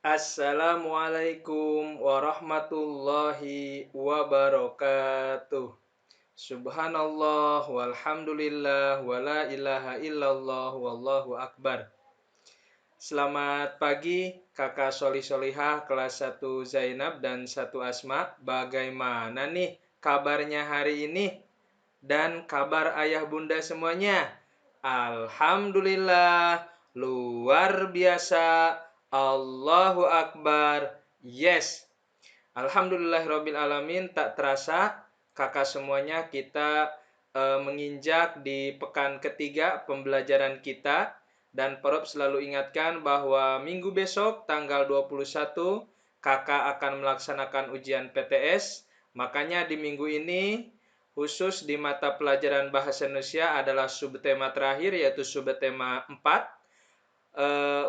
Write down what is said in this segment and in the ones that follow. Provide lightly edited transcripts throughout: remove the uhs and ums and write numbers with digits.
Assalamualaikum warahmatullahi wabarakatuh. Subhanallah walhamdulillah wala ilaha illallah wallahu akbar. Selamat pagi kakak Soli Solihah kelas 1 Zainab dan 1 Asma. Bagaimana nih kabarnya hari ini? Dan kabar ayah bunda semuanya? Alhamdulillah, luar biasa, Allahu Akbar, yes. Alhamdulillahirabbil alamin, tak terasa kakak semuanya kita menginjak di pekan ketiga pembelajaran kita, dan Porob selalu ingatkan bahwa minggu besok tanggal 21 kakak akan melaksanakan ujian PTS. Makanya di minggu ini khusus di mata pelajaran bahasa Indonesia adalah subtema terakhir, yaitu subtema 4,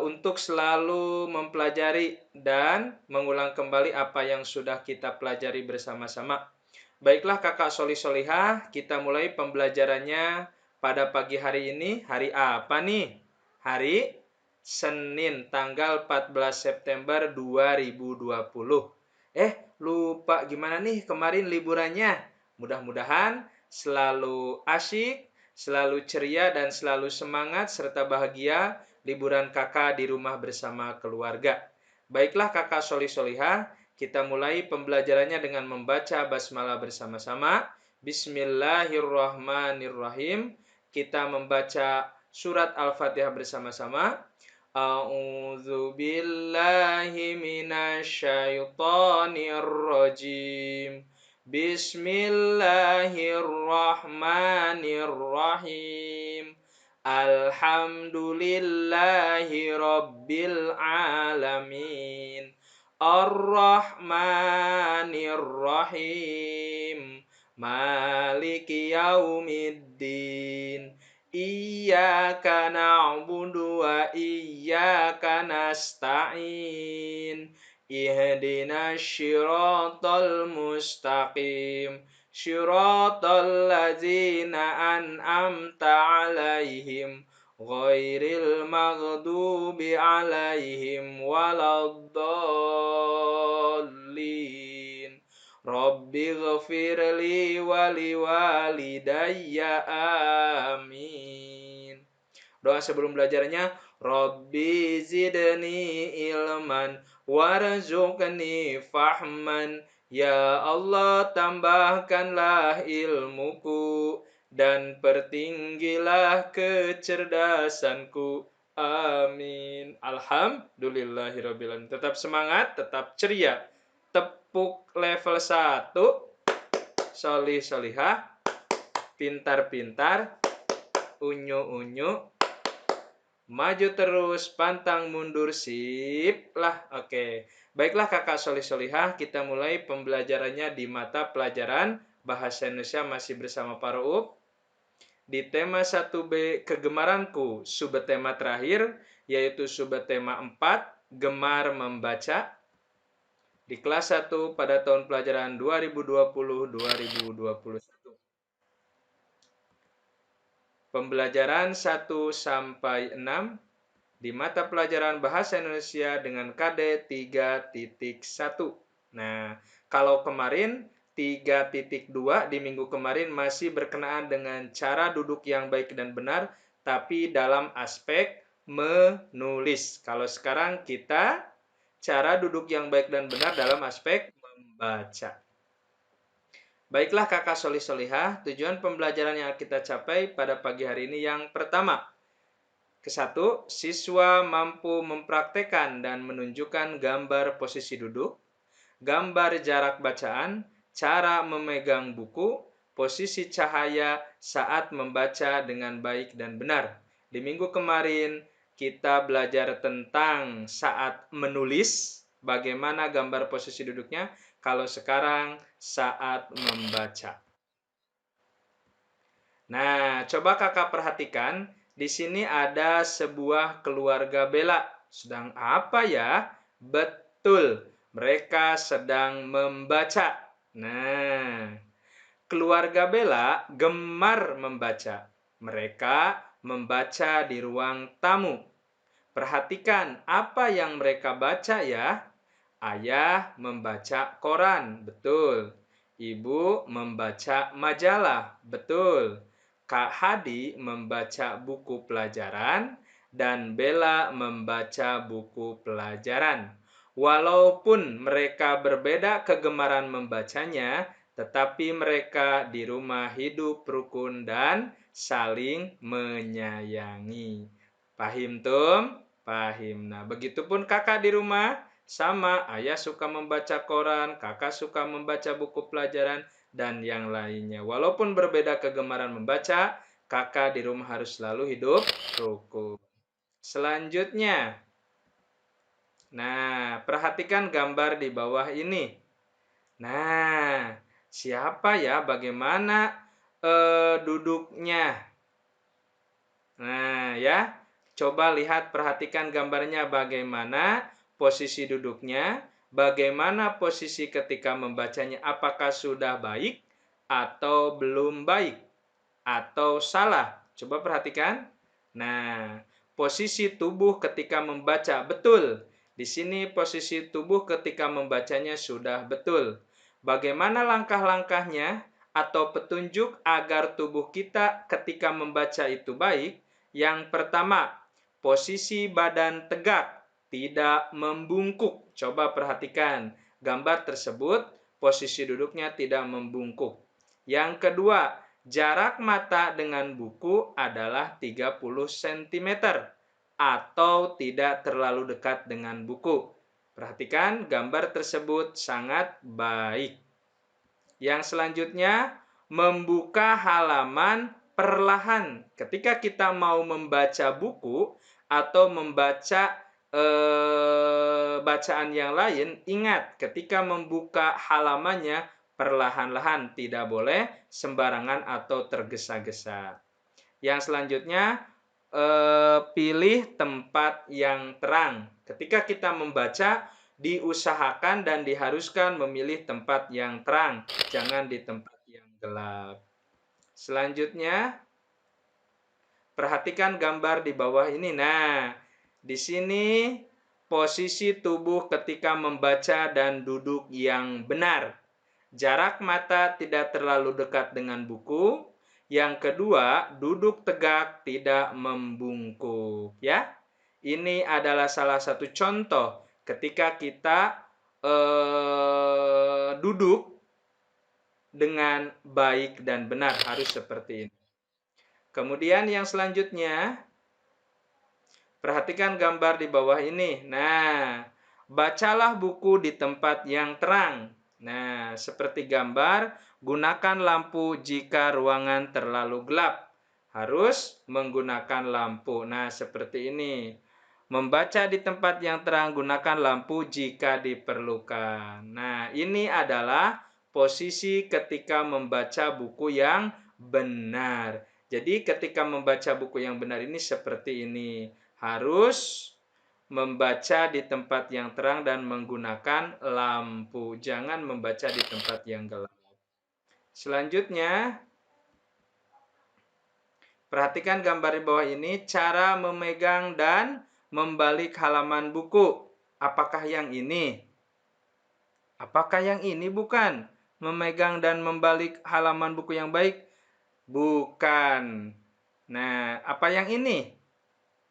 untuk selalu mempelajari dan mengulang kembali apa yang sudah kita pelajari bersama-sama. Baiklah kakak Soli Solihah, kita mulai pembelajarannya pada pagi hari ini. Hari apa nih? Hari Senin, tanggal 14 September 2020. Lupa gimana nih kemarin liburannya? Mudah-mudahan selalu asyik, selalu ceria, dan selalu semangat serta bahagia liburan kakak di rumah bersama keluarga. Baiklah kakak Soli Solihah, kita mulai pembelajarannya dengan membaca basmalah bersama-sama. Bismillahirrahmanirrahim. Kita membaca surat Al-Fatihah bersama-sama. A'udzu billahi minasyaitonir rajim. Bismillahirrahmanirrahim. Alhamdulillahi rabbil alamin. Ar-Rahmanir Rahim. Maliki yaumiddin. Iyyaka na'budu wa iyyaka nasta'in. Ihdinas syiratal mustaqim. Syiratal ladzina an'amta 'alaihim ghairil maghdubi 'alaihim waladdallin. Rabbighfirli wa liwalidayya amin. Doa sebelum belajarnya, Rabbi zidni ilman warzuqni fahman. Ya Allah, tambahkanlah ilmuku dan pertinggilah kecerdasanku. Amin. Alhamdulillahirabbil alamin. Tetap semangat, tetap ceria. Tepuk level 1. Soli Solihah. Pintar-pintar. Unyu-unyu. Maju terus, pantang mundur, sip lah. Oke. Baiklah kakak Soli Solihah, kita mulai pembelajarannya di mata pelajaran Bahasa Indonesia masih bersama Pak Ruup. Di tema 1B, kegemaranku, subtema terakhir, yaitu subtema 4, gemar membaca. Di kelas 1 pada tahun pelajaran 2020-2021. Pembelajaran 1 sampai 6 di mata pelajaran Bahasa Indonesia dengan KD 3.1. Nah, kalau kemarin 3.2 di minggu kemarin masih berkenaan dengan cara duduk yang baik dan benar, tapi dalam aspek menulis. Kalau sekarang kita cara duduk yang baik dan benar dalam aspek membaca. Baiklah kakak Soli Solihah, tujuan pembelajaran yang kita capai pada pagi hari ini yang pertama. Ke-1, siswa mampu mempraktekkan dan menunjukkan gambar posisi duduk, gambar jarak bacaan, cara memegang buku, posisi cahaya saat membaca dengan baik dan benar. Di minggu kemarin kita belajar tentang saat menulis, bagaimana gambar posisi duduknya. Kalau sekarang saat membaca. Nah, coba kakak perhatikan, di sini ada sebuah keluarga bela. Sedang apa ya? Betul, mereka sedang membaca. Nah, keluarga bela gemar membaca. Mereka membaca di ruang tamu. Perhatikan apa yang mereka baca ya. Ayah membaca koran, betul. Ibu membaca majalah, betul. Kak Hadi membaca buku pelajaran dan Bella membaca buku pelajaran. Walaupun mereka berbeda kegemaran membacanya, tetapi mereka di rumah hidup rukun dan saling menyayangi. Pahim, Tum? Pahim. Nah, begitupun kakak di rumah, sama. Ayah suka membaca koran, kakak suka membaca buku pelajaran, dan yang lainnya. Walaupun berbeda kegemaran membaca, kakak di rumah harus selalu hidup rukun. Selanjutnya, nah, perhatikan gambar di bawah ini. Nah, siapa ya? Bagaimana duduknya? Nah, ya. Coba lihat, perhatikan gambarnya bagaimana posisi duduknya, bagaimana posisi ketika membacanya, apakah sudah baik atau belum baik atau salah. Coba perhatikan. Nah, posisi tubuh ketika membaca betul. Di sini posisi tubuh ketika membacanya sudah betul. Bagaimana langkah-langkahnya atau petunjuk agar tubuh kita ketika membaca itu baik? Yang pertama, posisi badan tegak, tidak membungkuk. Coba perhatikan gambar tersebut, posisi duduknya tidak membungkuk. Yang kedua, jarak mata dengan buku adalah 30 cm atau tidak terlalu dekat dengan buku. Perhatikan, gambar tersebut sangat baik. Yang selanjutnya, membuka halaman perlahan. Ketika kita mau membaca buku atau membaca bacaan yang lain, ingat ketika membuka halamannya perlahan-lahan, tidak boleh sembarangan atau tergesa-gesa. Yang selanjutnya, pilih tempat yang terang. Ketika kita membaca, diusahakan dan diharuskan memilih tempat yang terang, jangan di tempat yang gelap. Selanjutnya, perhatikan gambar di bawah ini. Nah, di sini posisi tubuh ketika membaca dan duduk yang benar. Jarak mata tidak terlalu dekat dengan buku. Yang kedua, duduk tegak, tidak membungkuk. Ya, ini adalah salah satu contoh ketika kita duduk dengan baik dan benar, harus seperti ini. Kemudian yang selanjutnya, perhatikan gambar di bawah ini. Nah, bacalah buku di tempat yang terang. Nah, seperti gambar, gunakan lampu jika ruangan terlalu gelap. Harus menggunakan lampu. Nah, seperti ini. Membaca di tempat yang terang, gunakan lampu jika diperlukan. Nah, ini adalah posisi ketika membaca buku yang benar. Jadi, ketika membaca buku yang benar ini seperti ini. Harus membaca di tempat yang terang dan menggunakan lampu. Jangan membaca di tempat yang gelap. Selanjutnya, perhatikan gambar di bawah ini, cara memegang dan membalik halaman buku. Apakah yang ini? Apakah yang ini bukan? Memegang dan membalik halaman buku yang baik? Bukan. Nah, apa yang ini?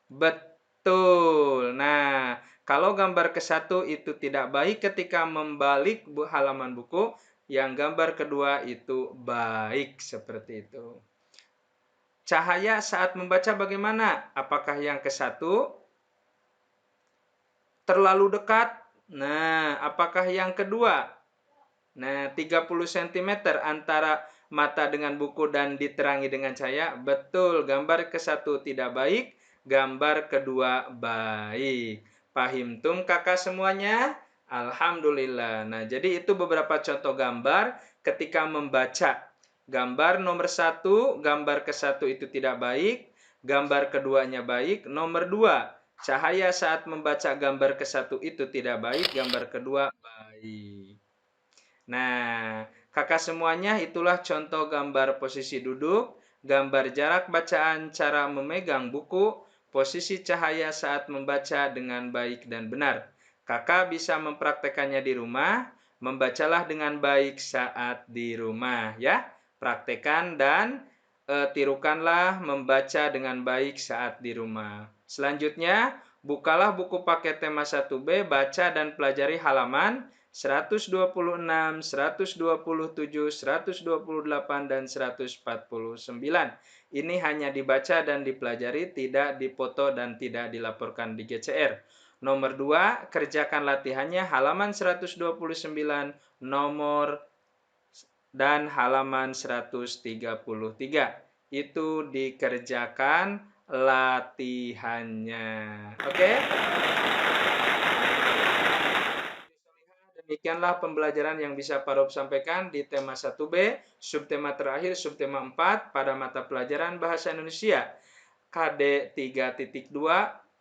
Betul. Nah, kalau gambar ke-1 itu tidak baik ketika membalik halaman buku, yang gambar kedua itu baik, seperti itu. Cahaya saat membaca bagaimana? Apakah yang ke-1 terlalu dekat? Nah, apakah yang kedua? Nah, 30 cm antara mata dengan buku dan diterangi dengan cahaya. Betul, gambar ke-1 tidak baik, gambar kedua baik. Pahim tum kakak semuanya? Alhamdulillah. Nah, jadi itu beberapa contoh gambar ketika membaca. Gambar nomor 1, gambar ke-1 itu tidak baik, gambar keduanya baik. Nomor 2, cahaya saat membaca gambar ke-1 itu tidak baik, gambar kedua baik. Nah, kakak semuanya, itulah contoh gambar posisi duduk, gambar jarak bacaan, cara memegang buku, posisi cahaya saat membaca dengan baik dan benar. Kakak bisa mempraktekannya di rumah, membacalah dengan baik saat di rumah ya. Praktekan dan tirukanlah membaca dengan baik saat di rumah. Selanjutnya, bukalah buku paket tema 1B, baca dan pelajari halaman 126, 127, 128, dan 149. Ini hanya dibaca dan dipelajari, tidak dipoto dan tidak dilaporkan di GCR. Nomor 2, kerjakan latihannya halaman 129, nomor dan halaman 133. Itu dikerjakan latihannya. Oke? Demikianlah pembelajaran yang bisa Pak Rob sampaikan di tema 1B, subtema terakhir, subtema 4 pada mata pelajaran Bahasa Indonesia. KD 3.2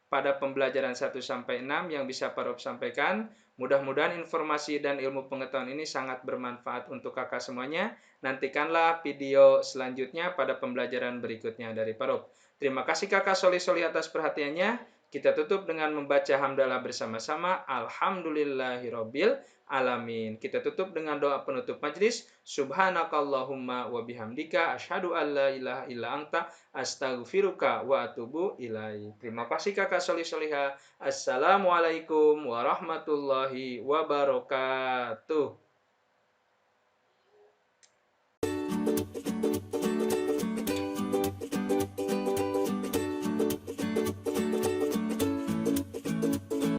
pada pembelajaran 1 sampai 6 yang bisa Pak Rob sampaikan. Mudah-mudahan informasi dan ilmu pengetahuan ini sangat bermanfaat untuk kakak semuanya. Nantikanlah video selanjutnya pada pembelajaran berikutnya dari Pak Rob. Terima kasih kakak Soli atas perhatiannya. Kita tutup dengan membaca hamdalah bersama-sama. Alhamdulillahirabbil alamin. Kita tutup dengan doa penutup majlis. Subhanakallahumma wa bihamdika asyhadu an la ilaha illa anta astaghfiruka wa atubu ilaik. Terima kasih kakak Soliha. Assalamualaikum warahmatullahi wabarakatuh.